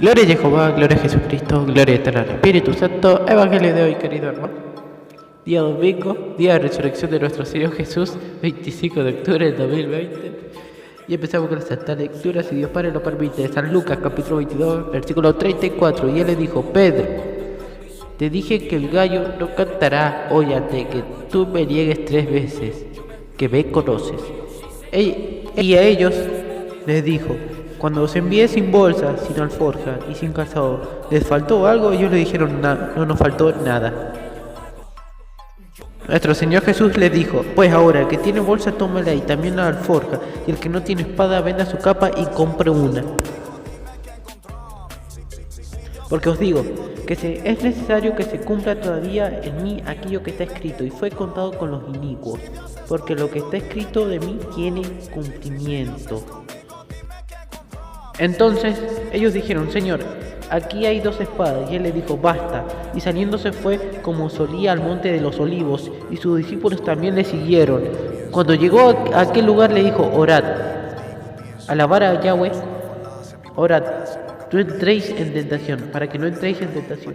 Gloria a Jehová, gloria a Jesucristo, gloria eterna al Espíritu Santo. Evangelio de hoy, querido hermano. Día domingo, día de resurrección de nuestro Señor Jesús, 25 de octubre del 2020. Y empezamos con la santa lectura, si Dios Padre lo permite, de San Lucas, capítulo 22, versículo 34. Y él le dijo: Pedro, te dije que el gallo no cantará hoy antes que tú me niegues 3 veces, que me conoces. Y a ellos les dijo: cuando os envié sin bolsa, sin alforja y sin calzado, ¿les faltó algo? Ellos le dijeron: no nos faltó nada. Nuestro Señor Jesús les dijo: pues ahora, el que tiene bolsa, tómela y también la alforja, y el que no tiene espada, venda su capa y compre una. Porque os digo que es necesario que se cumpla todavía en mí aquello que está escrito, y fue contado con los inicuos, porque lo que está escrito de mí tiene cumplimiento. Entonces ellos dijeron: Señor, aquí hay 2 espadas. Y él le dijo: basta. Y saliéndose fue como solía al monte de los olivos, y sus discípulos también le siguieron. Cuando llegó a aquel lugar le dijo: orad, alabad a Yahweh, orad, no entréis en tentación, para que no entréis en tentación.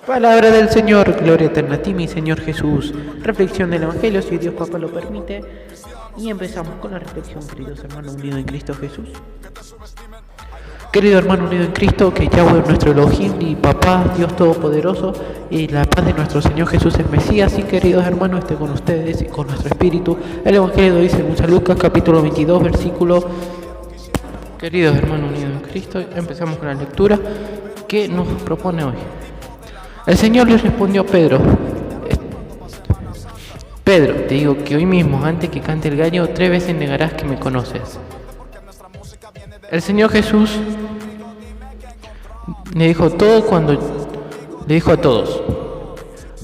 Palabra del Señor, gloria eterna a ti, mi Señor Jesús. Reflexión del Evangelio, si Dios Papá lo permite. Y empezamos con la reflexión, queridos hermanos unidos en Cristo Jesús. Querido hermano unido en Cristo, que Yahweh es nuestro Elohim y Papá, Dios Todopoderoso, y la paz de nuestro Señor Jesús el Mesías, y queridos hermanos, esté con ustedes y con nuestro espíritu. El Evangelio dice en San Lucas, capítulo 22, versículo. Queridos hermanos unidos en Cristo, empezamos con la lectura que nos propone hoy. El Señor le respondió a Pedro: Pedro, te digo que hoy mismo, antes que cante el gallo, 3 veces negarás que me conoces. El Señor Jesús le dijo a todos: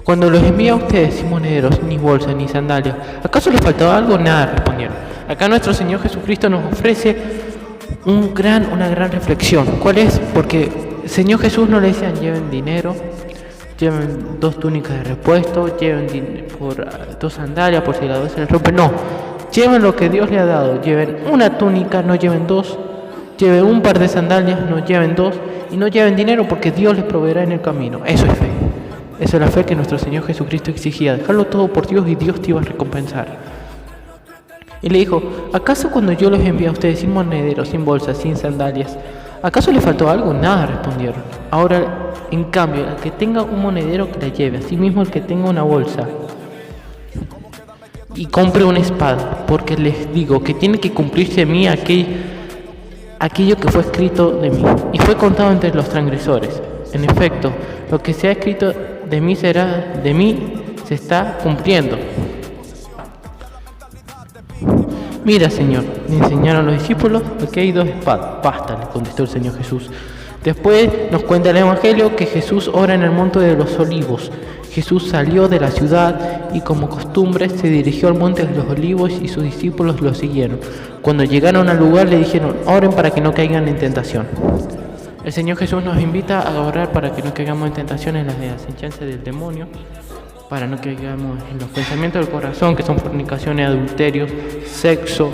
cuando los envía a ustedes sin monederos, ni bolsas, ni sandalias, ¿acaso les faltaba algo? Nada, respondieron. Acá nuestro Señor Jesucristo nos ofrece una gran reflexión. ¿Cuál es? Porque el Señor Jesús no le decía: lleven dinero, lleven 2 túnicas de repuesto, lleven 2 sandalias por si la 2 se les rompe. No, lleven lo que Dios le ha dado. Lleven una túnica, no lleven 2. Lleven un par de sandalias, no lleven 2. Y no lleven dinero, porque Dios les proveerá en el camino. Eso es fe. Eso es la fe que nuestro Señor Jesucristo exigía. Dejarlo todo por Dios y Dios te iba a recompensar. Y le dijo: ¿acaso cuando yo los envié a ustedes sin monederos, sin bolsas, sin sandalias, ¿acaso les faltó algo? Nada, respondieron. Ahora, en cambio, el que tenga un monedero, que la lleve. Asimismo, el que tenga una bolsa, y compre una espada, porque les digo que tiene que cumplirse en mí aquello que fue escrito de mí, y fue contado entre los transgresores. En efecto, lo que se ha escrito de mí se está cumpliendo. Mira, Señor, le enseñaron los discípulos: aquí hay 2 espadas. Basta, le contestó el Señor Jesús. Después nos cuenta el Evangelio que Jesús ora en el monte de los olivos. Jesús salió de la ciudad y, como costumbre, se dirigió al monte de los olivos, y sus discípulos lo siguieron. Cuando llegaron al lugar le dijeron: oren para que no caigan en tentación. El Señor Jesús nos invita a orar para que no caigamos en tentación, en las acechanzas del demonio, para no caigamos en los pensamientos del corazón, que son fornicaciones, adulterios, sexo,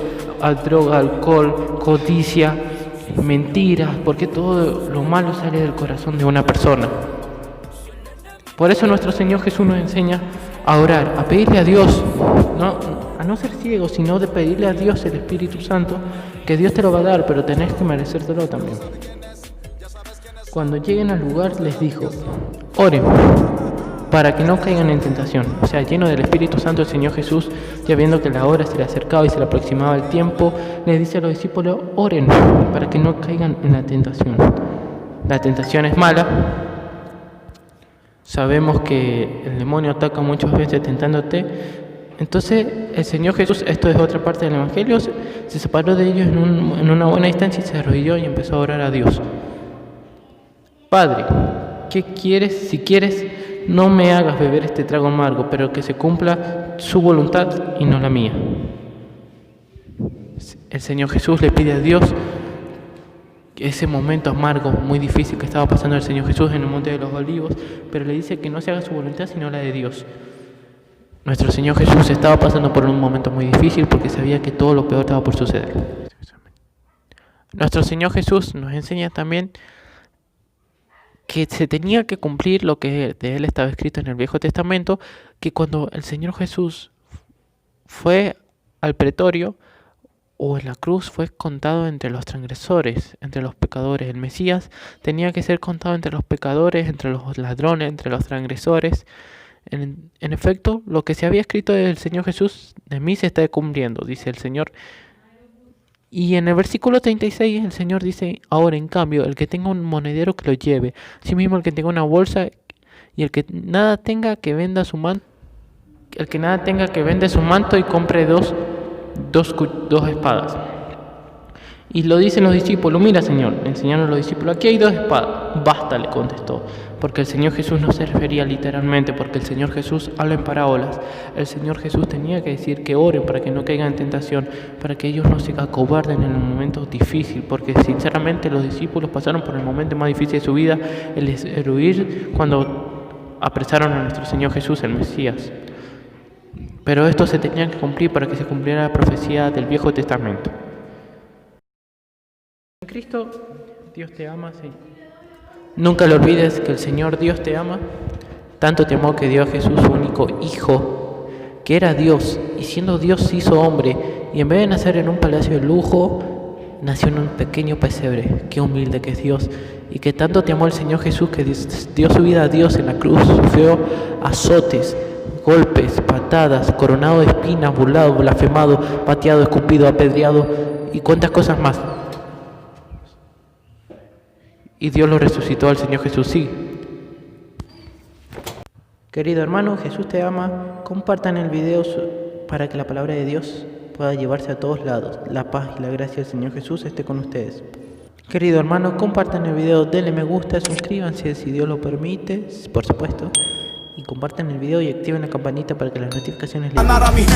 droga, alcohol, codicia, mentiras, porque todo lo malo sale del corazón de una persona. Por eso nuestro Señor Jesús nos enseña a orar, a pedirle a Dios, a no ser ciegos, sino de pedirle a Dios el Espíritu Santo, que Dios te lo va a dar, pero tenés que merecértelo también. Cuando lleguen al lugar les dijo: oren para que no caigan en tentación. O sea, lleno del Espíritu Santo, el Señor Jesús, ya viendo que la hora se le acercaba y se le aproximaba el tiempo, les dice a los discípulos: oren para que no caigan en la tentación. La tentación es mala. Sabemos que el demonio ataca muchas veces tentándote. Entonces el Señor Jesús, esto es otra parte del Evangelio, se separó de ellos en una buena distancia y se arrodilló y empezó a orar a Dios. Padre, ¿qué quieres? Si quieres, no me hagas beber este trago amargo, pero que se cumpla su voluntad y no la mía. El Señor Jesús le pide a Dios ese momento amargo, muy difícil que estaba pasando el Señor Jesús en el monte de los olivos, pero le dice que no se haga su voluntad sino la de Dios. Nuestro Señor Jesús estaba pasando por un momento muy difícil porque sabía que todo lo peor estaba por suceder. Nuestro Señor Jesús nos enseña también que se tenía que cumplir lo que de él estaba escrito en el Viejo Testamento, que cuando el Señor Jesús fue al pretorio o en la cruz fue contado entre los transgresores, entre los pecadores. El Mesías tenía que ser contado entre los pecadores, entre los ladrones, entre los transgresores. En efecto, lo que se había escrito del Señor Jesús, de mí se está cumpliendo, dice el Señor. Y en el versículo 36 el Señor dice, ahora en cambio, el que tenga un monedero que lo lleve, asimismo el que tenga una bolsa y el que nada tenga que venda su manto, el que nada tenga que vende su manto y compre dos espadas. Y lo dicen los discípulos, mira Señor, le enseñaron a los discípulos, aquí hay 2 espadas. Basta, le contestó, porque el Señor Jesús no se refería literalmente, porque el Señor Jesús habla en parábolas. El Señor Jesús tenía que decir que oren para que no caigan en tentación, para que ellos no se acobarden en el momento difícil, porque sinceramente los discípulos pasaron por el momento más difícil de su vida, el huir cuando apresaron a nuestro Señor Jesús, el Mesías. Pero esto se tenía que cumplir para que se cumpliera la profecía del Viejo Testamento. En Cristo, Dios te ama, sí. Nunca lo olvides que el Señor Dios te ama. Tanto te amó que dio a Jesús su único Hijo, que era Dios, y siendo Dios se hizo hombre, y en vez de nacer en un palacio de lujo, nació en un pequeño pesebre. Qué humilde que es Dios, y que tanto te amó el Señor Jesús que dio su vida a Dios en la cruz, sufrió azotes, golpes, patadas, coronado de espinas, burlado, blasfemado, pateado, escupido, apedreado y cuantas cosas más. Y Dios lo resucitó al Señor Jesús, sí. Querido hermano, Jesús te ama. Compartan el video para que la palabra de Dios pueda llevarse a todos lados. La paz y la gracia del Señor Jesús esté con ustedes. Querido hermano, compartan el video, denle me gusta, suscríbanse si Dios lo permite, por supuesto. Y compartan el video y activen la campanita para que las notificaciones les lleguen.